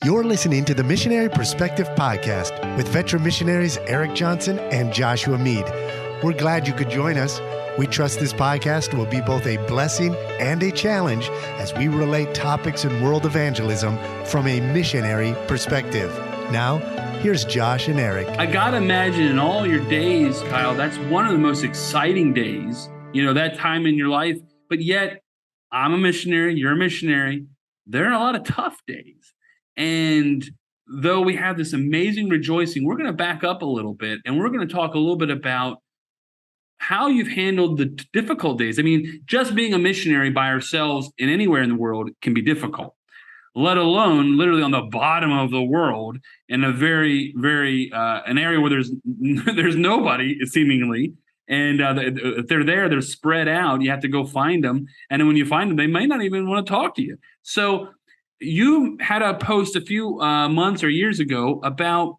You're listening to the Missionary Perspective Podcast with veteran missionaries Erik Johnson and Joshua Mead. We're glad you could join us. We trust this podcast will be both a blessing and a challenge as we relate topics in world evangelism from a missionary perspective. Now, here's Josh and Erik. I gotta imagine in all your days, Kyle, that's one of the most exciting days, that time in your life. But yet, I'm a missionary, you're a missionary. There are a lot of tough days. And though we have this amazing rejoicing, we're going to back up a little bit and we're going to talk a little bit about how you've handled the difficult days. I mean, just being a missionary by ourselves in anywhere in the world can be difficult, let alone literally on the bottom of the world in a very, very an area where there's nobody seemingly. And if they're there, they're spread out. You have to go find them. And then when you find them, they may not even want to talk to you. So you had a post a few months or years ago about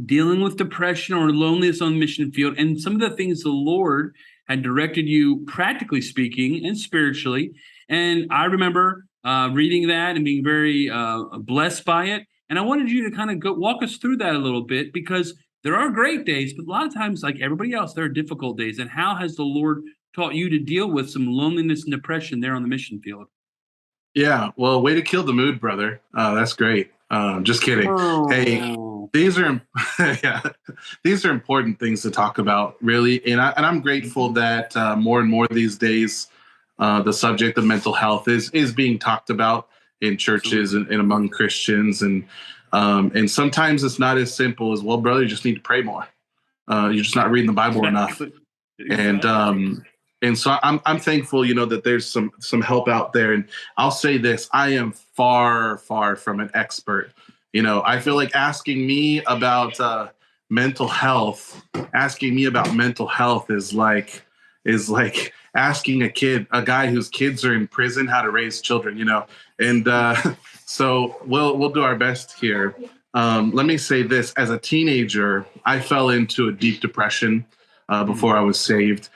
dealing with depression or loneliness on the mission field and some of the things the Lord had directed you, practically speaking and spiritually. And I remember reading that and being very blessed by it. And I wanted you to kind of walk us through that a little bit, because there are great days, but a lot of times, like everybody else, there are difficult days. And how has the Lord taught you to deal with some loneliness and depression there on the mission field? Yeah, well, way to kill the mood, brother. That's great. Just kidding. Oh. Hey, these are these are important things to talk about, really. And I'm grateful that more and more these days, the subject of mental health is being talked about in churches and among Christians. And sometimes it's not as simple as, well, brother, you just need to pray more. You're just not reading the Bible enough. And so I'm thankful, that there's some help out there. And I'll say this: I am far, far from an expert. I feel like asking me about mental health is like asking a guy whose kids are in prison how to raise children. And so we'll do our best here. Let me say this: as a teenager, I fell into a deep depression before I was saved.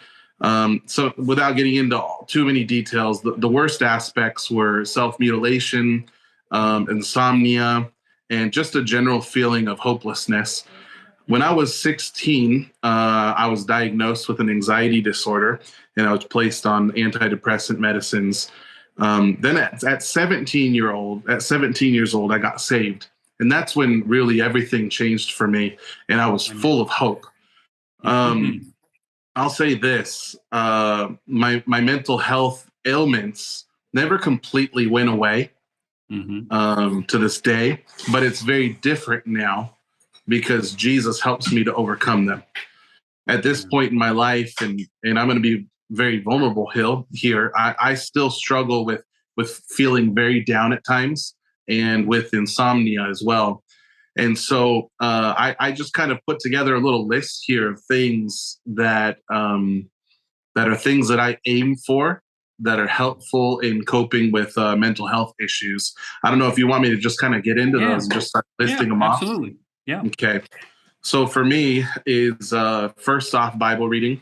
So without getting into too many details, the worst aspects were self-mutilation, insomnia, and just a general feeling of hopelessness. When I was 16, I was diagnosed with an anxiety disorder, and I was placed on antidepressant medicines. Then at 17 years old, I got saved. And that's when really everything changed for me, and I was full of hope. I'll say this: my mental health ailments never completely went away to this day, but it's very different now because Jesus helps me to overcome them. At this point in my life, and I'm going to be very vulnerable here, I still struggle with feeling very down at times and with insomnia as well. And so I just kind of put together a little list here of things that are things that I aim for that are helpful in coping with mental health issues. I don't know if you want me to just kind of get into those and just start listing them off. Absolutely. Yeah. Okay. So for me is first off, Bible reading.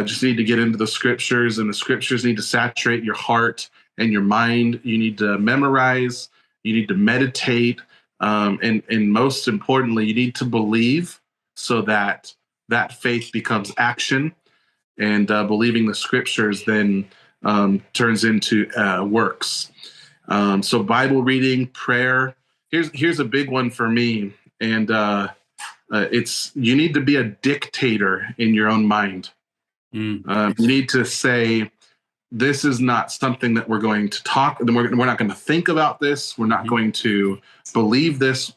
Just need to get into the scriptures, and the scriptures need to saturate your heart and your mind. You need to memorize. You need to meditate. And most importantly, you need to believe so that faith becomes action, and believing the scriptures then turns into works. So Bible reading, prayer. Here's a big one for me, and it's you need to be a dictator in your own mind. You need to say, this is not something that we're going to talk. We're not going to think about this. We're not going to believe this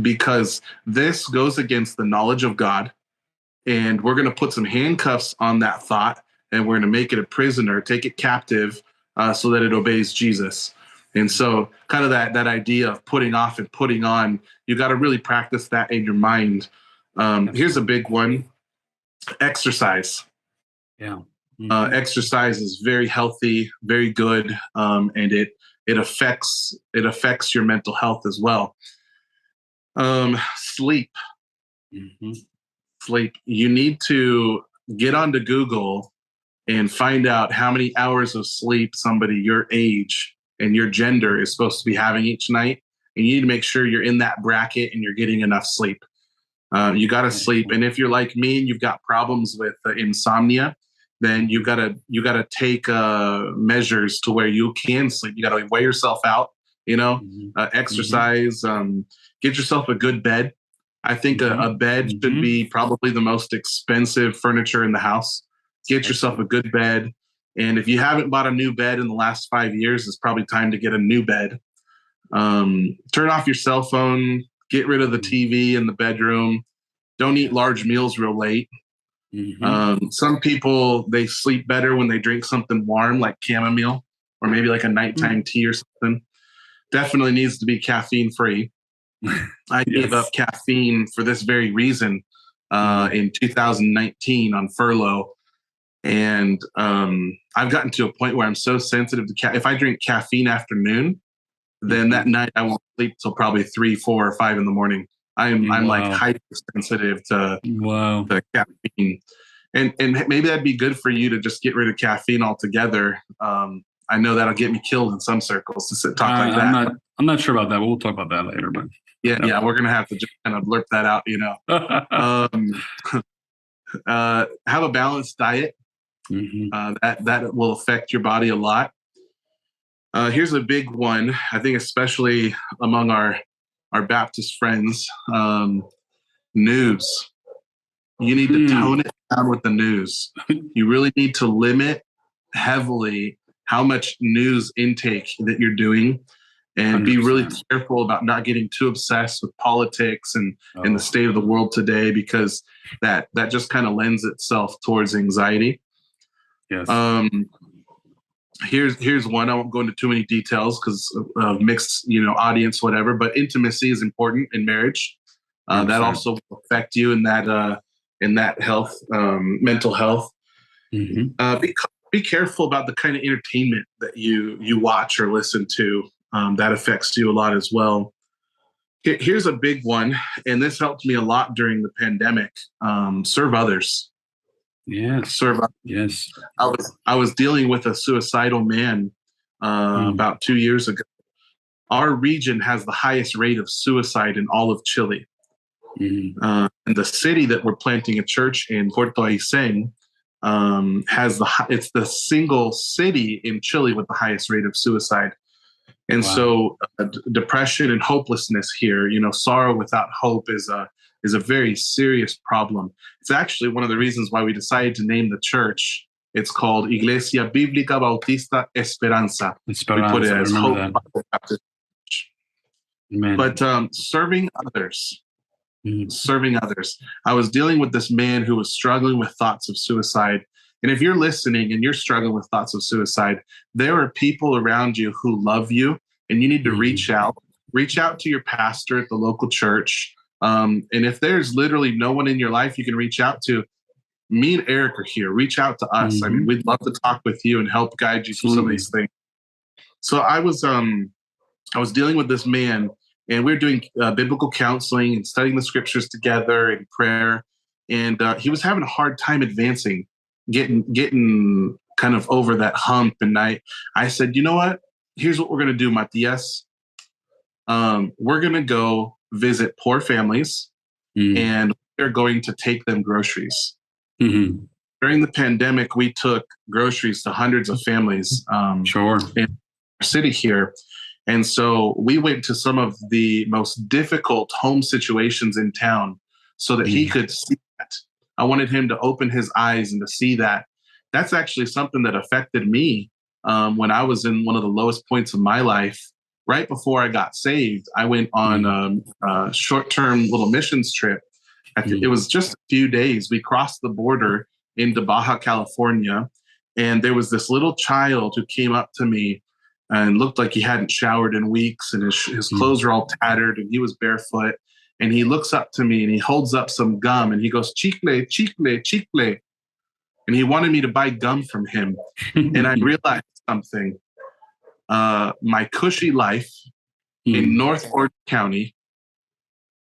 because this goes against the knowledge of God. And we're going to put some handcuffs on that thought, and we're going to make it a prisoner, take it captive so that it obeys Jesus. And so kind of that idea of putting off and putting on, you got to really practice that in your mind. Here's a big one: exercise. Yeah. Exercise is very healthy, very good, and it affects your mental health as well. Sleep. Sleep. You need to get onto Google and find out how many hours of sleep somebody your age and your gender is supposed to be having each night, and you need to make sure you're in that bracket and you're getting enough sleep. You got to sleep. And if you're like me and you've got problems with insomnia, then you got to take measures to where you can sleep. You got to weigh yourself out, exercise, get yourself a good bed. I think a bed should be probably the most expensive furniture in the house. Get yourself a good bed. And if you haven't bought a new bed in the last 5 years, it's probably time to get a new bed. Turn off your cell phone, get rid of the TV in the bedroom. Don't eat large meals real late. Some people, they sleep better when they drink something warm like chamomile or maybe like a nighttime tea or something. Definitely needs to be caffeine free. I gave up caffeine for this very reason in 2019 on furlough. And I've gotten to a point where I'm so sensitive to if I drink caffeine after noon, then that night I won't sleep till probably 3, 4, or 5 in the morning. I'm like hypersensitive to caffeine. And maybe that'd be good for you to just get rid of caffeine altogether. I know that'll get me killed in some circles to talk like that. I'm not sure about that, but we'll talk about that later. But yeah, we're gonna have to just kind of blurb that out, have a balanced diet. That will affect your body a lot. Here's a big one, I think, especially among our Baptist friends. News. You need to tone it down with the news. You really need to limit heavily how much news intake that you're doing, and 100%. Be really careful about not getting too obsessed with politics and the state of the world today, because that just kind of lends itself towards anxiety. Yes. Here's one. I won't go into too many details because of mixed, audience, whatever. But intimacy is important in marriage. That also will affect you in that health, mental health. Be careful about the kind of entertainment that you watch or listen to. That affects you a lot as well. Here's a big one, and this helped me a lot during the pandemic. Serve others. Yes. Serve others. Yes. I was dealing with a suicidal man about 2 years ago. Our region has the highest rate of suicide in all of Chile. And the city that we're planting a church in, Coyhaique, it's the single city in Chile with the highest rate of suicide. And so depression and hopelessness here, sorrow without hope is a very serious problem. It's actually one of the reasons why we decided to name the church. It's called Iglesia Bíblica Bautista Esperanza. We put it as Hope Bible Baptist Church. But serving others. Serving others. I was dealing with this man who was struggling with thoughts of suicide. And if you're listening and you're struggling with thoughts of suicide, there are people around you who love you, and you need to reach out to your pastor at the local church. And if there's literally no one in your life you can reach out to, me and Erik are here. Reach out to us. I mean, we'd love to talk with you and help guide you through some of these things. So I was dealing with this man, and we were doing biblical counseling and studying the scriptures together in prayer. And he was having a hard time advancing, getting kind of over that hump. And I said, you know what? Here's what we're going to do, Matias. We're going to go visit poor families, and we're going to take them groceries. During the pandemic, we took groceries to hundreds of families in our city here. And so we went to some of the most difficult home situations in town so that he could see that. I wanted him to open his eyes and to see that. That's actually something that affected me when I was in one of the lowest points of my life. Right before I got saved, I went on a short-term little missions trip. It was just a few days. We crossed the border into Baja California, and there was this little child who came up to me and looked like he hadn't showered in weeks, and his clothes are all tattered, and he was barefoot. And he looks up to me and he holds up some gum and he goes, "Chicle, chicle, chicle." And he wanted me to buy gum from him. And I realized something. My cushy life in North Orange County,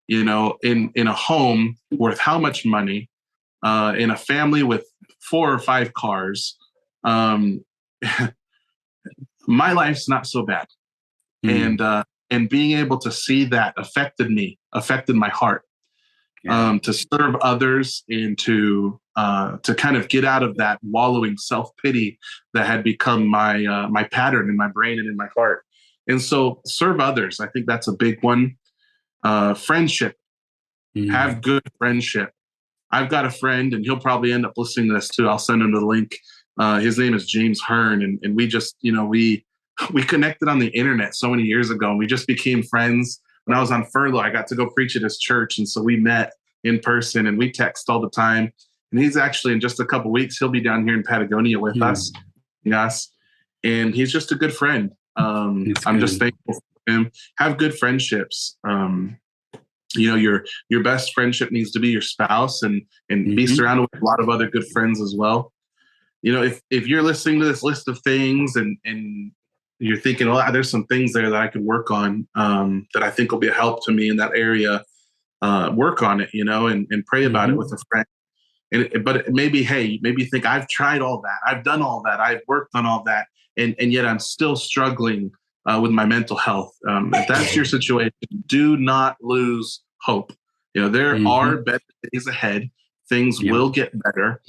in a home worth how much money, in a family with 4 or 5 cars, my life's not so bad. And and being able to see that affected my heart. To serve others and to kind of get out of that wallowing self-pity that had become my pattern in my brain and in my heart. And so serve others. I think that's a big one. Friendship. Have good friendship. I've got a friend, and he'll probably end up listening to this too. I'll send him the link. His name is James Hearn, and we just, we connected on the internet so many years ago, and we just became friends. When I was on furlough, I got to go preach at his church, and so we met in person, and we text all the time. And he's actually, in just a couple of weeks, he'll be down here in Patagonia with us. Yes, and he's just a good friend. I'm just thankful for him. Have good friendships. Your best friendship needs to be your spouse, and be surrounded with a lot of other good friends as well. If you're listening to this list of things and you're thinking, oh, there's some things there that I could work on, that I think will be a help to me in that area, work on it, and pray about it with a friend. But maybe you think, I've tried all that, I've done all that, I've worked on all that, and yet I'm still struggling with my mental health. If that's your situation, do not lose hope. There are better days ahead. Things will get better.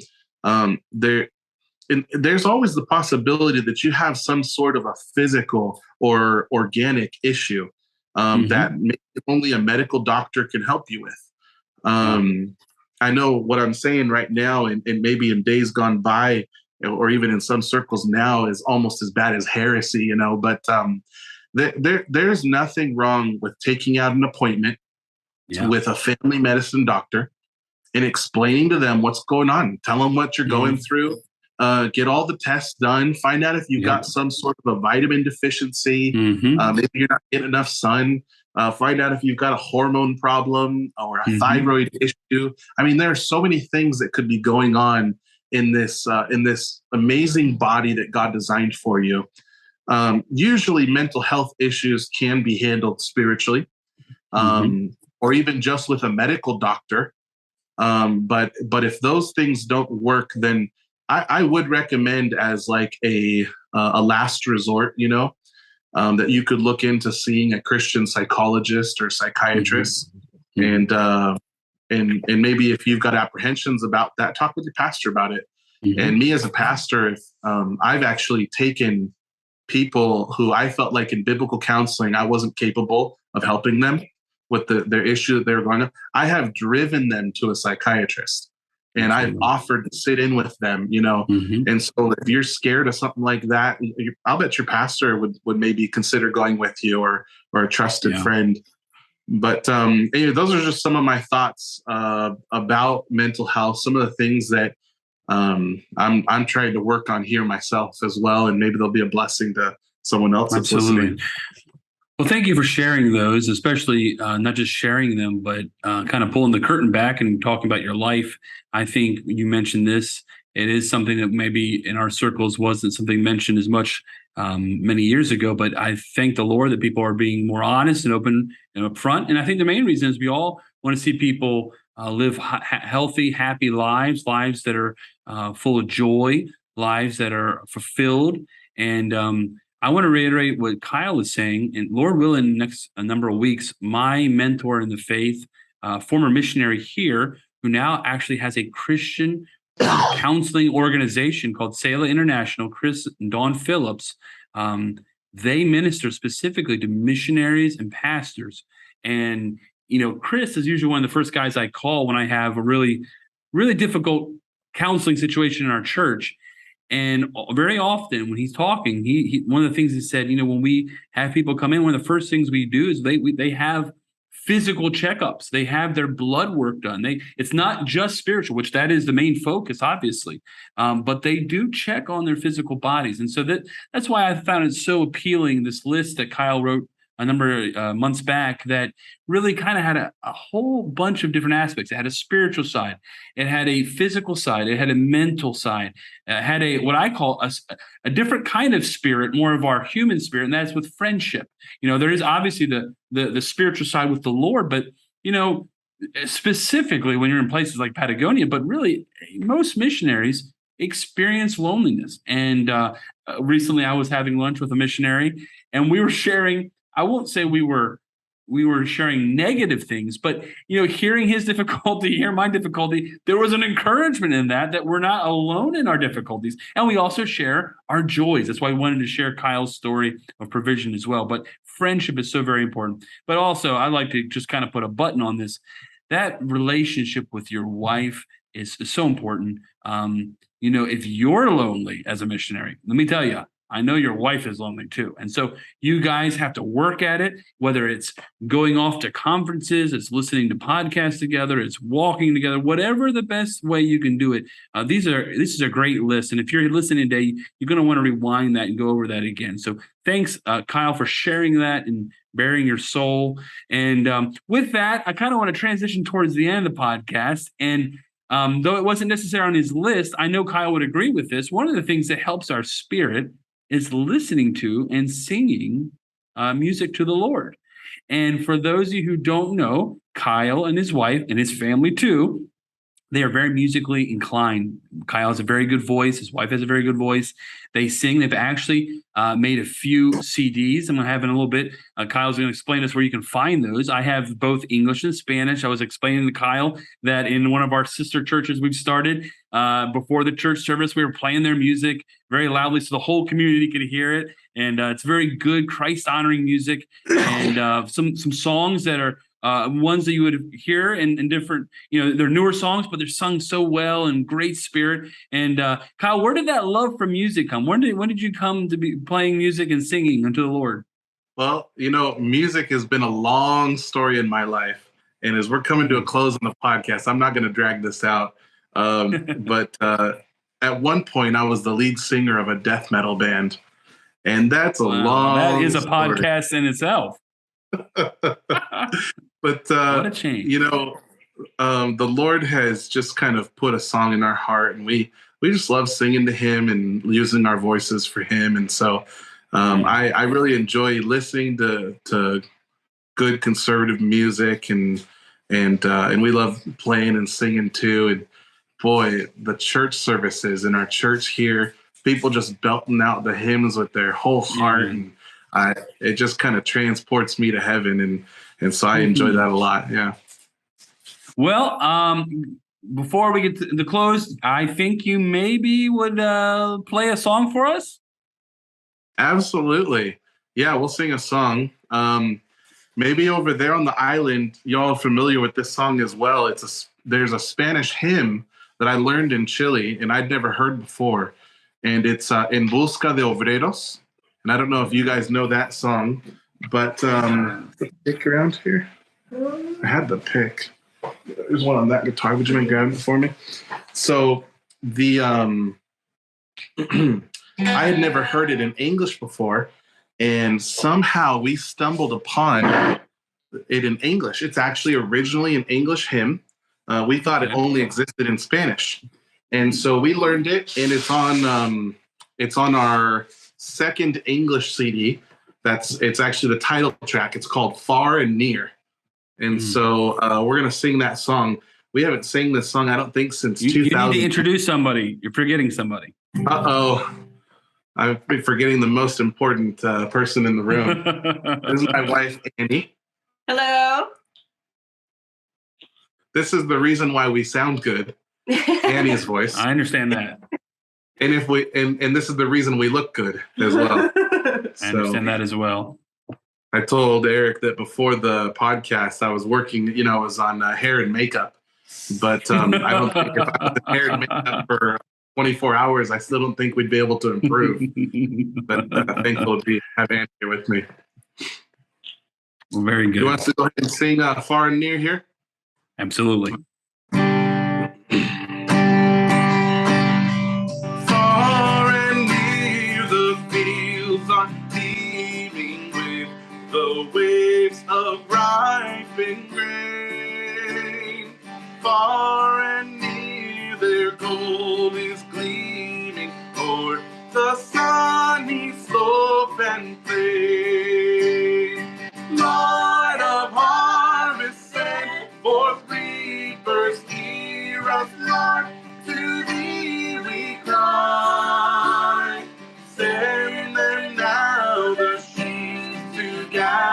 There's always the possibility that you have some sort of a physical or organic issue that maybe only a medical doctor can help you with. I know what I'm saying right now, and maybe in days gone by, or even in some circles now, is almost as bad as heresy, but there's nothing wrong with taking out an appointment with a family medicine doctor and explaining to them what's going on. Tell them what you're going through. Get all the tests done. Find out if you've got some sort of a vitamin deficiency. Maybe you're not getting enough sun. Find out if you've got a hormone problem or a thyroid issue. I mean, there are so many things that could be going on in this amazing body that God designed for you. Usually mental health issues can be handled spiritually, or even just with a medical doctor. But if those things don't work, then I would recommend as like a last resort, that you could look into seeing a Christian psychologist or psychiatrist, and maybe if you've got apprehensions about that, talk with your pastor about it. And me as a pastor, I've actually taken people who I felt like in biblical counseling I wasn't capable of helping them with their issue that they're going to. I have driven them to a psychiatrist, and I've offered to sit in with them, And so if you're scared of something like that, I'll bet your pastor would maybe consider going with you, or a trusted friend. But those are just some of my thoughts about mental health. Some of the things that I'm trying to work on here myself as well, and maybe they'll be a blessing to someone else that's listening. Well, thank you for sharing those, especially not just sharing them, but kind of pulling the curtain back and talking about your life. I think you mentioned this. It is something that maybe in our circles wasn't something mentioned as much many years ago, but I thank the Lord that people are being more honest and open and upfront. And I think the main reason is we all want to see people live healthy, happy lives that are full of joy, lives that are fulfilled. And I want to reiterate what Kyle is saying, and Lord willing, in the next number of weeks, my mentor in the faith, former missionary here, who now actually has a Christian counseling organization called Selah International, Chris and Dawn Phillips, they minister specifically to missionaries and pastors. And, Chris is usually one of the first guys I call when I have a really, really difficult counseling situation in our church. And very often when he's talking, he one of the things he said, when we have people come in, one of the first things we do is they have physical checkups. They have their blood work done. It's not just spiritual, which that is the main focus, obviously, but they do check on their physical bodies. And so that's why I found it so appealing, this list that Kyle wrote a number of months back, that really kind of had a whole bunch of different aspects. It had a spiritual side. It had a physical side. It had a mental side. It had what I call a different kind of spirit, more of our human spirit, and that's with friendship. There is obviously the spiritual side with the Lord, but, specifically when you're in places like Patagonia, but really most missionaries experience loneliness. And recently I was having lunch with a missionary, and we were sharing I won't say we were sharing negative things, but hearing his difficulty, hearing my difficulty, there was an encouragement in that we're not alone in our difficulties. And we also share our joys. That's why I wanted to share Kyle's story of provision as well. But friendship is so very important. But also, I like to just kind of put a button on this. That relationship with your wife is so important. If you're lonely as a missionary, let me tell you, I know your wife is lonely too. And so you guys have to work at it, whether it's going off to conferences, it's listening to podcasts together, it's walking together, whatever the best way you can do it. This is a great list. And if you're listening today, you're going to want to rewind that and go over that again. So thanks, Kyle, for sharing that and bearing your soul. And with that, I kind of want to transition towards the end of the podcast. And though it wasn't necessarily on his list, I know Kyle would agree with this. One of the things that helps our spirit is listening to and singing music to the Lord. And for those of you who don't know, Kyle and his wife and his family too, they are very musically inclined. Kyle has a very good voice. His wife has a very good voice. They sing. They've actually made a few CDs. I'm going to have in a little bit. Kyle's going to explain us where you can find those. I have both English and Spanish. I was explaining to Kyle that in one of our sister churches we've started, before the church service, we were playing their music very loudly so the whole community could hear it. And it's very good Christ-honoring music and some songs that are ones that you would hear in different, they're newer songs, but they're sung so well and great spirit. And Kyle, where did that love for music come? When did you come to be playing music and singing unto the Lord? Well, music has been a long story in my life. And as we're coming to a close on the podcast, I'm not going to drag this out. But at one point, I was the lead singer of a death metal band. And that's a long That is a story. podcast in itself. But what a change. The Lord has just kind of put a song in our heart, and we just love singing to Him and using our voices for Him. And so I really enjoy listening to good conservative music, and we love playing and singing too. And boy, the church services in our church here, people just belting out the hymns with their whole heart, and it just kind of transports me to heaven, and so I enjoy that a lot. Yeah. Well, before we get to the close, I think you maybe would play a song for us. Absolutely. Yeah, we'll sing a song. Maybe over there on the island, y'all are familiar with this song as well. There's a Spanish hymn that I learned in Chile and I'd never heard before. And it's En Busca de Obreros. And I don't know if you guys know that song, but pick around here. I had the pick. There's one on that guitar. Would you mind grabbing it for me? So the I had never heard it in English before, and somehow we stumbled upon it in English. It's actually originally an English hymn. We thought it only existed in Spanish, and so we learned it, and it's on our second English CD. It's actually the title track. It's called Far and Near. And so we're going to sing that song. We haven't sang this song, I don't think, since 2000. You need to introduce somebody. You're forgetting somebody. Uh-oh. I've been forgetting the most important person in the room. This is my wife, Annie. Hello. This is the reason why we sound good. Annie's voice. I understand that. And and this is the reason we look good as well. I understand that as well. I told Erik that before the podcast, I was working, I was on hair and makeup. But I don't think if I was in hair and makeup for 24 hours, I still don't think we'd be able to improve. But thankful to have Annie here with me. Well, very good. You want us to go ahead and sing Far and Near here? Absolutely. Far and near the fields are teeming with the waves of ripened grain. Far and near their gold is gleaming o'er the sunny slope and plain. Lord of harvest, send forth reapers, hear us, Lord, to thee we cry. Send them now the sheep to gather.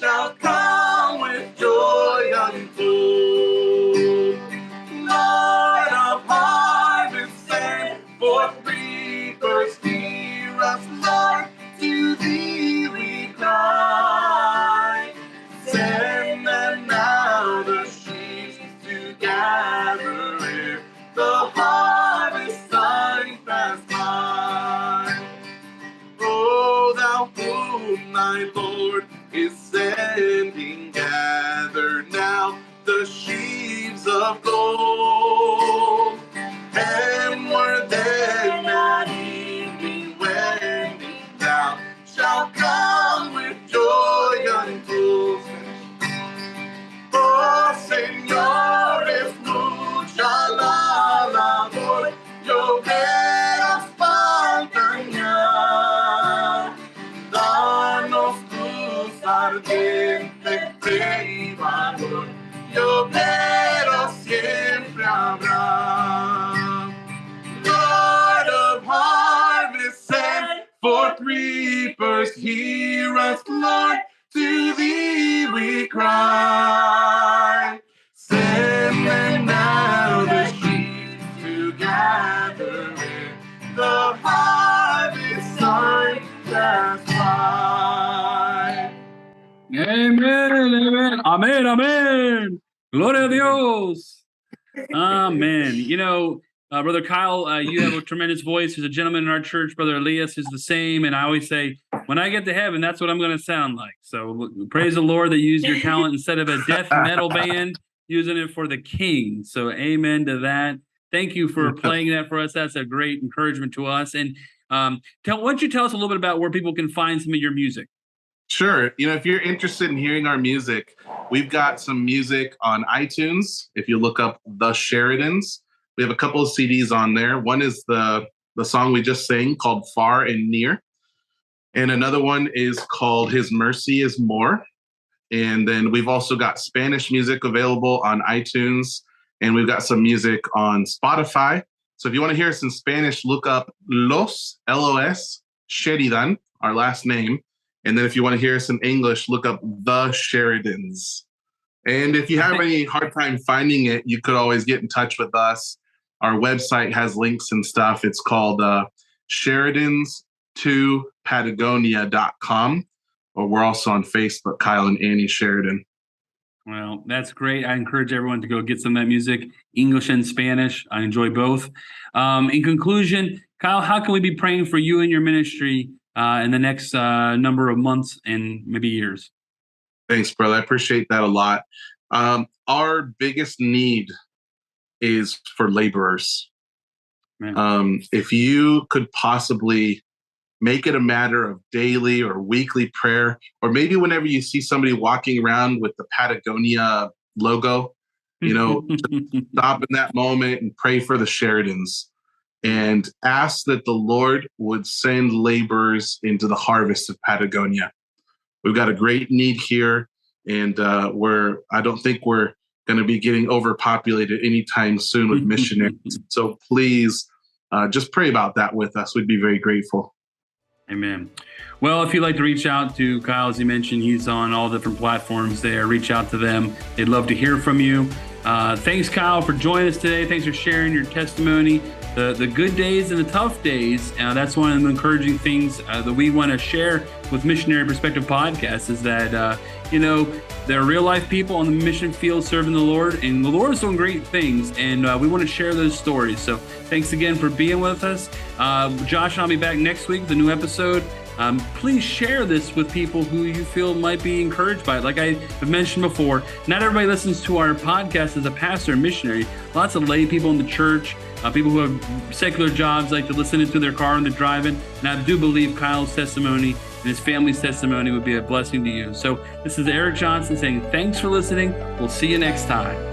shall come with joy untold. Lord of harvest, send forth reapers, hear us, Lord, to thee we cry. Send them now the sheep to gather here, the harvest time pass by. O thou whom thy Lord is sending, gather now the sheaves of gold. And were there not evening when thou shalt come with joy untold. Oh, Señor, es mucha la labor, lloveras faltan ya. Danos tus ardiente fe y valor, lloveros siempre habrá. Lord of harvest, send forth reapers, hear us, Lord, to thee we cry. Send them now the sheep to gather in, the harvest time pass by. Amen, amen, amen, amen. Gloria a Dios. Amen. You know, Brother Kyle, you have a tremendous voice. There's a gentleman in our church, Brother Elias, is the same. And I always say, when I get to heaven, that's what I'm going to sound like. So praise the Lord that you used your talent instead of a death metal band, using it for the King. So amen to that. Thank you for playing that for us. That's a great encouragement to us. And why don't you tell us a little bit about where people can find some of your music? Sure. You know, if you're interested in hearing our music, we've got some music on iTunes. If you look up The Sheridans, we have a couple of CDs on there. One is the song we just sang called Far and Near. And another one is called His Mercy is More. And then we've also got Spanish music available on iTunes. And we've got some music on Spotify. So if you want to hear us in Spanish, look up Los, L-O-S, Sheridan, our last name. And then if you want to hear us in English, look up The Sheridans. And if you have any hard time finding it, you could always get in touch with us. Our website has links and stuff. It's called Sheridans2Patagonia.com. Or we're also on Facebook, Kyle and Annie Sheridan. Well, that's great. I encourage everyone to go get some of that music, English and Spanish. I enjoy both. In conclusion, Kyle, how can we be praying for you and your ministry in the next number of months and maybe years? Thanks, brother. I appreciate that a lot. Our biggest need is for laborers. If you could possibly make it a matter of daily or weekly prayer, or maybe whenever you see somebody walking around with the Patagonia logo, you know, stop in that moment and pray for the Sheridans and ask that the Lord would send laborers into the harvest of Patagonia. We've got a great need here, and I don't think we're going to be getting overpopulated anytime soon with missionaries. So please just pray about that with us. We'd be very grateful. Amen. Well, if you'd like to reach out to Kyle, as you mentioned, he's on all different platforms there. Reach out to them. They'd love to hear from you. Thanks, Kyle, for joining us today. Thanks for sharing your testimony, the good days and the tough days. That's one of the encouraging things that we want to share with Missionary Perspective Podcast is that, there are real life people on the mission field serving the Lord, and the Lord is doing great things, and we want to share those stories. So thanks again for being with us. Josh and I'll be back next week with a new episode. Please share this with people who you feel might be encouraged by it. Like I have mentioned before, not everybody listens to our podcast as a pastor and missionary. Lots of lay people in the church, people who have secular jobs like to listen into their car when they're driving. And I do believe Kyle's testimony and his family's testimony would be a blessing to you. So this is Erik Johnson saying thanks for listening. We'll see you next time.